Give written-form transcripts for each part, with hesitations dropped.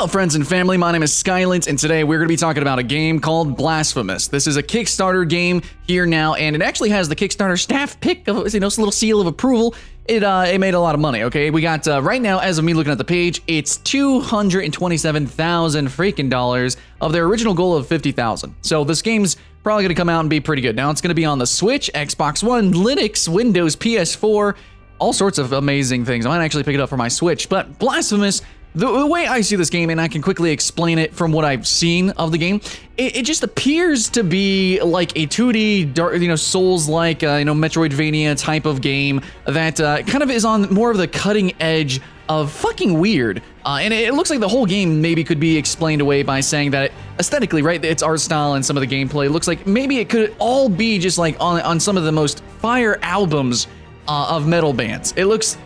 Hello friends and family, my name is Skylent, and today we're going to be talking about a game called Blasphemous. This is a Kickstarter game here now, and it actually has the Kickstarter staff pick of, it's a little seal of approval. It made a lot of money, okay? We got, right now, as of me looking at the page, it's $227,000 freaking dollars of their original goal of $50,000. So this game's probably going to come out and be pretty good. Now it's going to be on the Switch, Xbox One, Linux, Windows, PS4, all sorts of amazing things. I might actually pick it up for my Switch, but Blasphemous, the way I see this game, and I can quickly explain it from what I've seen of the game, it just appears to be like a 2D, Souls-like, Metroidvania type of game that kind of is on more of the cutting edge of fucking weird. And it looks like the whole game maybe could be explained away by saying that aesthetically, right, its art style and some of the gameplay looks like maybe it could all be just like on some of the most fire albums of metal bands. It looks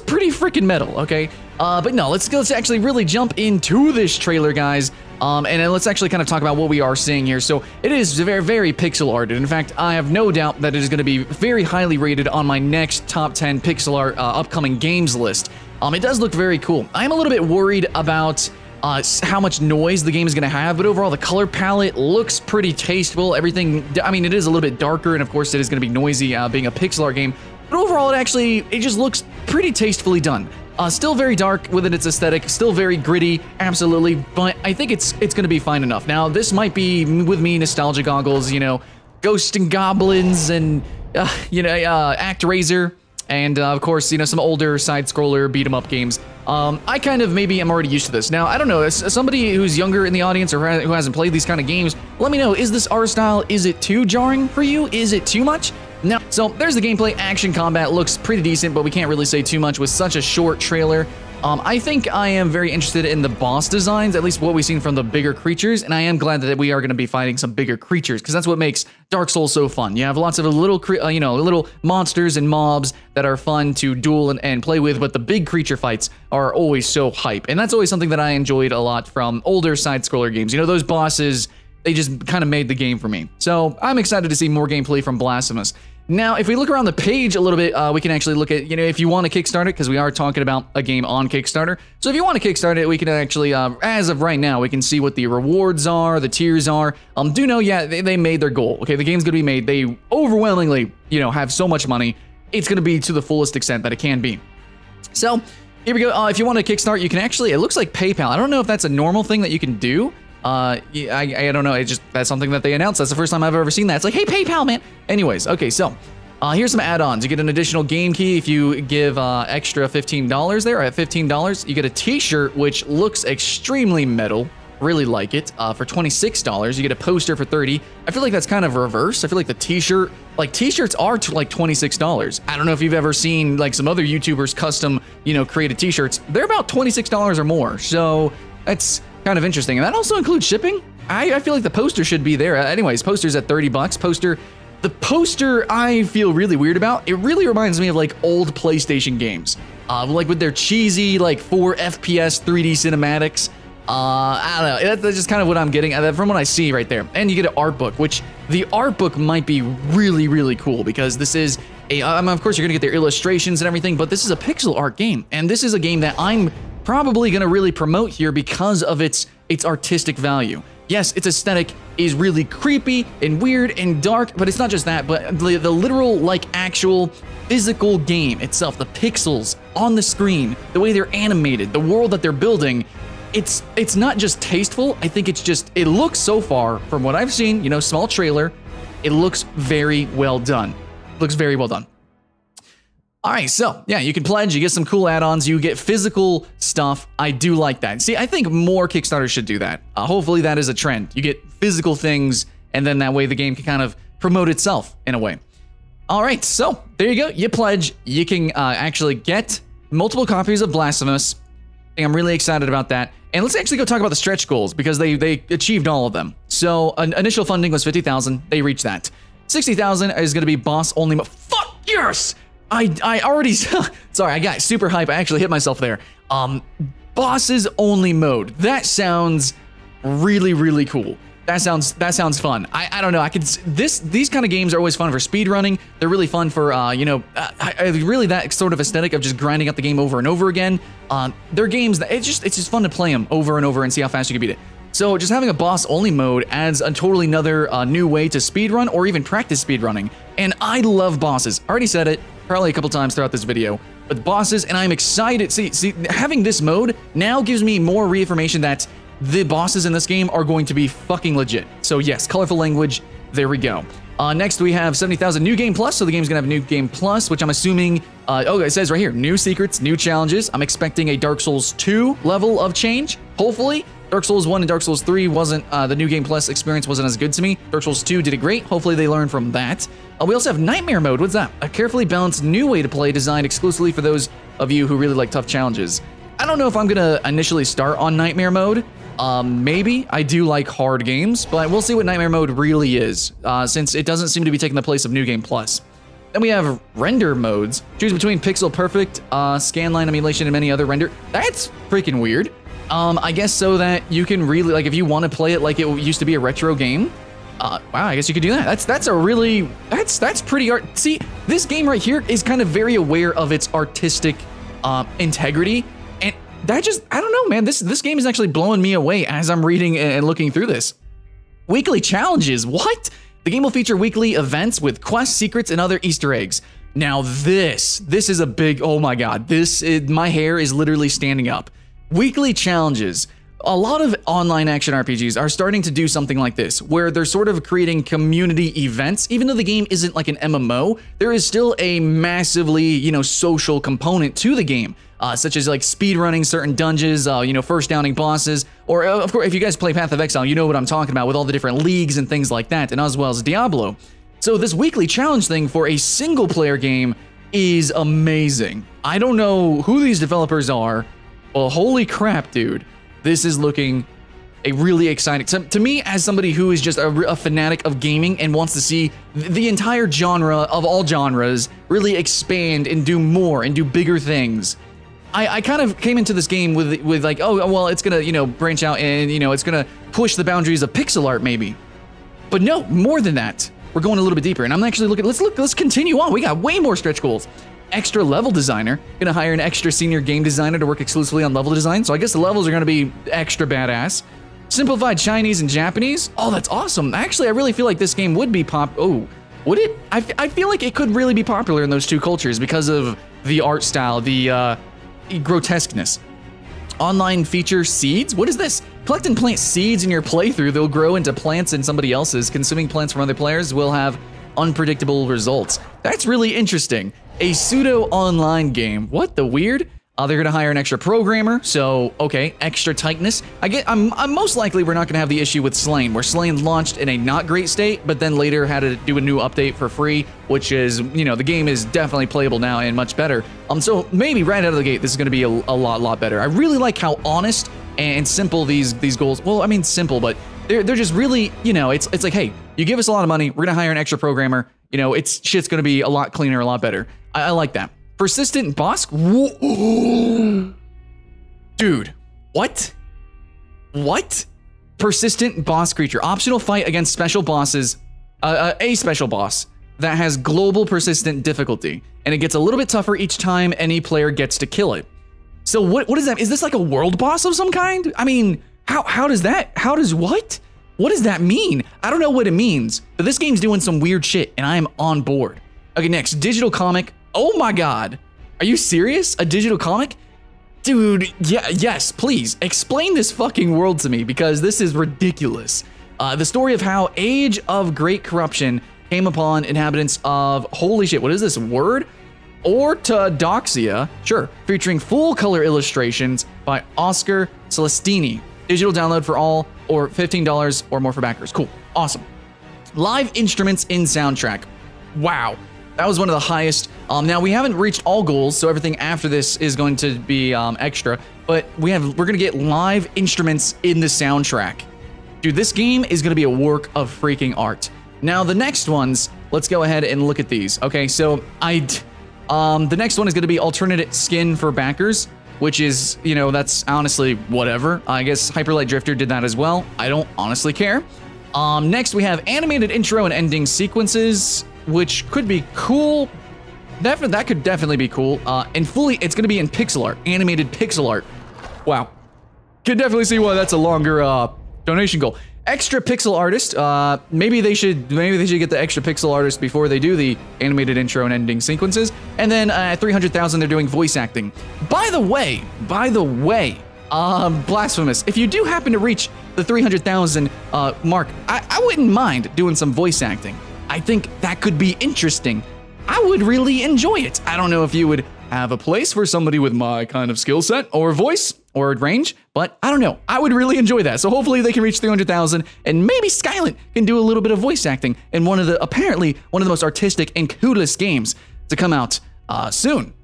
pretty freaking metal, okay? But no, let's actually really jump into this trailer, guys. And then let's actually kind of talk about what we are seeing here. So it is very, very pixel arted. In fact, I have no doubt that it is going to be very highly rated on my next top 10 pixel art upcoming games list. It does look very cool. I'm a little bit worried about how much noise the game is going to have, but overall the color palette looks pretty tasteful. Everything, I mean, it is a little bit darker, and of course it is going to be noisy being a pixel art game. But overall, it just looks pretty tastefully done. Still very dark within its aesthetic, still very gritty, absolutely, but I think it's going to be fine enough. Now, this might be, with me, nostalgia goggles, Ghosts and Goblins and, ActRaiser, and, of course, some older side-scroller beat-em-up games. I kind of maybe am already used to this. Now, I don't know, as somebody who's younger in the audience or who hasn't played these kind of games, let me know, is this art style, is it too jarring for you? Is it too much? Now, so there's the gameplay. Action combat looks pretty decent, but we can't really say too much with such a short trailer. I think I am very interested in the boss designs, at least what we've seen from the bigger creatures, and I am glad that we are going to be fighting some bigger creatures, because that's what makes Dark Souls so fun. You have lots of little, little monsters and mobs that are fun to duel and play with, but the big creature fights are always so hype, and that's always something that I enjoyed a lot from older side-scroller games. Those bosses, they just kind of made the game for me. So I'm excited to see more gameplay from Blasphemous. Now, if we look around the page a little bit, we can actually look at, if you want to Kickstart it, because we are talking about a game on Kickstarter. So if you want to Kickstart it, we can actually, as of right now, we can see what the rewards are, the tiers are. Do know, yeah, they made their goal. Okay, the game's going to be made. They overwhelmingly, have so much money. It's going to be to the fullest extent that it can be. So here we go. If you want to Kickstart, you can actually, it looks like PayPal. I don't know if that's a normal thing that you can do. I don't know, that's something that they announced. That's the first time I've ever seen that. It's like, hey, PayPal, man. Anyways, okay, so here's some add-ons. You get an additional game key if you give extra $15 there. At $15, you get a t-shirt, which looks extremely metal. Really like it. For $26, you get a poster for $30. I feel like that's kind of reverse. I feel like the t-shirt, t-shirts are like $26. I don't know if you've ever seen like some other YouTubers custom, created t-shirts. They're about $26 or more. So that's kind of interesting. And that also includes shipping. I feel like the poster should be there. Anyways, poster's at $30. The poster I feel really weird about. It really reminds me of like old PlayStation games. Like with their cheesy 4 FPS 3D cinematics. I don't know. That's just kind of what I'm getting from what I see right there. And you get an art book, which the art book might be really, really cool because this is of course you're gonna get their illustrations and everything, but this is a pixel art game. And this is a game that I'm probably going to really promote here because of its artistic value. Yes, its aesthetic is really creepy and weird and dark, but it's not just that, but the literal, actual physical game itself, the pixels on the screen, the way they're animated, the world that they're building, it's not just tasteful. I think it looks so far, from what I've seen, small trailer, it looks very well done. Looks very well done. All right, so yeah, you can pledge, you get some cool add-ons, you get physical stuff. I do like that. See, I think more Kickstarters should do that. Hopefully that is a trend. You get physical things, and then that way the game can kind of promote itself in a way. All right, so there you go. You pledge, you can actually get multiple copies of Blasphemous. I'm really excited about that. And let's actually go talk about the stretch goals because they achieved all of them. So initial funding was $50,000. They reached that. $60,000 is going to be boss only. Fuck yes! I already, sorry, I got super hype. I actually hit myself there. Bosses only mode. That sounds really, really cool. That sounds fun. I don't know. These kind of games are always fun for speedrunning. They're really fun for really that sort of aesthetic of just grinding up the game over and over again. They're games that it's just fun to play them over and over and see how fast you can beat it. So just having a boss only mode adds a totally another new way to speedrun or even practice speedrunning. And I love bosses. I already said it probably a couple times throughout this video, but bosses, and I'm excited. See, having this mode now gives me more reaffirmation that the bosses in this game are going to be fucking legit. So yes, colorful language, there we go. Next we have 70,000 New Game Plus, so the game's gonna have New Game Plus, which I'm assuming, it says right here, new secrets, new challenges. I'm expecting a Dark Souls 2 level of change, hopefully. Dark Souls 1 and Dark Souls 3 wasn't, the New Game Plus experience wasn't as good to me. Dark Souls 2 did it great, hopefully they learned from that. We also have Nightmare Mode, what's that? A carefully balanced new way to play designed exclusively for those of you who really like tough challenges. I don't know if I'm gonna initially start on Nightmare Mode. Maybe. I do like hard games, but we'll see what Nightmare Mode really is, since it doesn't seem to be taking the place of New Game Plus. Then we have render modes. Choose between pixel perfect, scanline emulation, and many other render. That's freaking weird. I guess so that you can really, like, if you want to play it like it used to be a retro game, wow, I guess you could do that. That's pretty art. See, this game right here is kind of very aware of its artistic integrity. That just, I don't know, man. This game is actually blowing me away as I'm reading and looking through this. Weekly challenges, what? The game will feature weekly events with quests, secrets, and other Easter eggs. Now this is a big, oh my God, my hair is literally standing up. Weekly challenges. A lot of online action RPGs are starting to do something like this, where they're sort of creating community events. Even though the game isn't like an MMO, there is still a massively, social component to the game. Such as like speedrunning certain dungeons, first downing bosses, or of course, if you guys play Path of Exile, you know what I'm talking about with all the different leagues and things like that, and as well as Diablo. So this weekly challenge thing for a single player game is amazing. I don't know who these developers are, but holy crap, dude. This is looking a really exciting, to me as somebody who is just a fanatic of gaming and wants to see the entire genre of all genres really expand and do more and do bigger things. I kind of came into this game with like, oh, well, it's gonna, branch out and, it's gonna push the boundaries of pixel art maybe. But no, more than that. We're going a little bit deeper, and I'm actually looking, let's continue on. We got way more stretch goals. Extra level designer, gonna hire an extra senior game designer to work exclusively on level design, so I guess the levels are gonna be extra badass. Simplified Chinese and Japanese, oh, that's awesome. Actually, I really feel like this game would be would it? I feel like it could really be popular in those two cultures because of the art style, the, grotesqueness. Online feature seeds? What is this? Collect and plant seeds in your playthrough. They'll grow into plants in somebody else's. Consuming plants from other players will have unpredictable results. That's really interesting. A pseudo online game. What the weird? They're gonna hire an extra programmer, so okay, extra tightness. I'm most likely we're not gonna have the issue with Slain, where Slain launched in a not great state, but then later had to do a new update for free, which is, the game is definitely playable now and much better. So maybe right out of the gate, this is gonna be a lot better. I really like how honest and simple these goals. Well, I mean simple, but they're just really, it's like, hey, you give us a lot of money, we're gonna hire an extra programmer. Shit's gonna be a lot cleaner, a lot better. I like that. Persistent boss? Dude, what? What? Persistent boss creature. Optional fight against special bosses. A special boss that has global persistent difficulty. And it gets a little bit tougher each time any player gets to kill it. So what is that? Is this like a world boss of some kind? I mean, how does what? What does that mean? I don't know what it means, but this game's doing some weird shit and I am on board. Okay, next, digital comic. Oh my God. Are you serious? A digital comic? Dude, yeah, yes, please explain this fucking world to me because this is ridiculous. The story of how Age of Great Corruption came upon inhabitants of, holy shit, what is this word? Orthodoxia, sure, featuring full color illustrations by Oscar Celestini. Digital download for all or $15 or more for backers. Cool, awesome. Live instruments in soundtrack. Wow. That was one of the highest. Now we haven't reached all goals, so everything after this is going to be extra. But we're gonna get live instruments in the soundtrack. Dude, this game is gonna be a work of freaking art. Now the next ones, let's go ahead and look at these. Okay, so the next one is gonna be alternate skin for backers, which is, that's honestly whatever. I guess Hyperlight Drifter did that as well. I don't honestly care. Next, we have animated intro and ending sequences, which could be cool. That could definitely be cool. And fully, it's going to be in pixel art, animated pixel art. Wow. Can definitely see why that's a longer donation goal. Extra pixel artist. Maybe they should get the extra pixel artist before they do the animated intro and ending sequences. And then at 300,000, they're doing voice acting. By the way, Blasphemous, if you do happen to reach the 300,000 mark, I wouldn't mind doing some voice acting. I think that could be interesting. I would really enjoy it. I don't know if you would have a place for somebody with my kind of skill set or voice or range, but I don't know. I would really enjoy that. So hopefully they can reach 300,000 and maybe Skylent can do a little bit of voice acting in apparently one of the most artistic and coolest games to come out soon.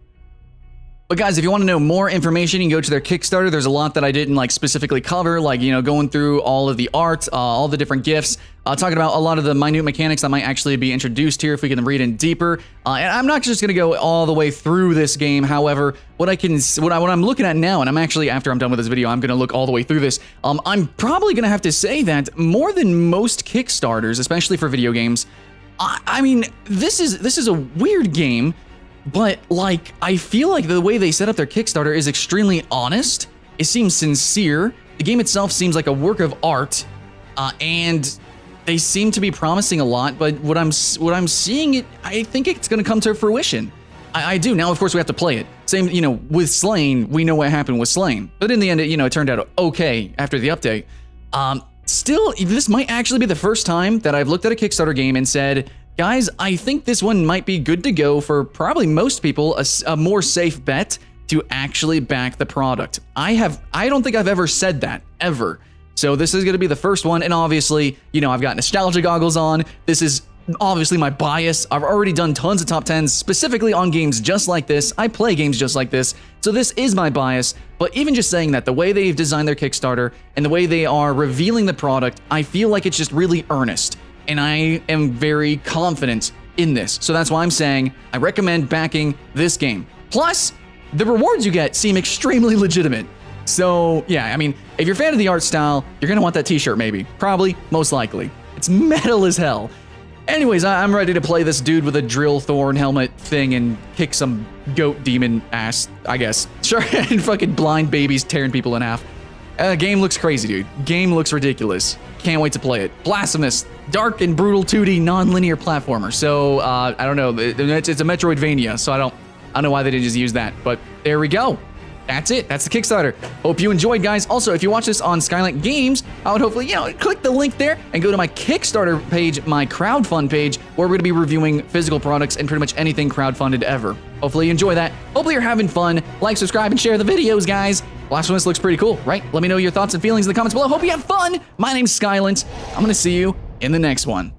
But guys, if you want to know more information, you can go to their Kickstarter. There's a lot that I didn't like specifically cover, like, you know, going through all of the art, all the different gifts, talking about a lot of the minute mechanics that might actually be introduced here if we can read in deeper. And I'm not just going to go all the way through this game. However, what I'm looking at now, and I'm actually, after I'm done with this video, I'm going to look all the way through this. I'm probably going to have to say that more than most Kickstarters, especially for video games, I mean, this is a weird game. But, like, I feel like the way they set up their Kickstarter is extremely honest. It seems sincere. The game itself seems like a work of art, and they seem to be promising a lot. But what I'm seeing, I think it's going to come to fruition. I do. Now, of course, we have to play it. Same, you know, with Slain, we know what happened with Slain. But in the end, it turned out okay after the update. Still, this might actually be the first time that I've looked at a Kickstarter game and said, guys, I think this one might be good to go for probably most people, a more safe bet to actually back the product. I don't think I've ever said that, ever. So this is going to be the first one, and obviously, I've got nostalgia goggles on. This is obviously my bias. I've already done tons of top 10s specifically on games just like this. I play games just like this, so this is my bias. But even just saying that, the way they've designed their Kickstarter and the way they are revealing the product, I feel like it's just really earnest. And I am very confident in this. So that's why I'm saying I recommend backing this game. Plus, the rewards you get seem extremely legitimate. So yeah, I mean, if you're a fan of the art style, you're gonna want that t-shirt maybe. Probably, most likely. It's metal as hell. Anyways, I'm ready to play this dude with a drill thorn helmet thing and kick some goat demon ass, I guess. Sure, and fucking blind babies tearing people in half. Game looks crazy, dude. Game looks ridiculous. Can't wait to play it. Blasphemous, dark and brutal 2D non-linear platformer. So I don't know. It's a Metroidvania, so I don't know why they didn't just use that. But there we go. That's it. That's the Kickstarter. Hope you enjoyed, guys. Also, if you watch this on Skylent Games, I would hopefully, click the link there and go to my Kickstarter page, my crowdfund page, where we're going to be reviewing physical products and pretty much anything crowdfunded ever. Hopefully you enjoy that. Hopefully you're having fun. Like, subscribe, and share the videos, guys. Blasphemous looks pretty cool, right? Let me know your thoughts and feelings in the comments below. Hope you have fun. My name's Skylent. I'm going to see you in the next one.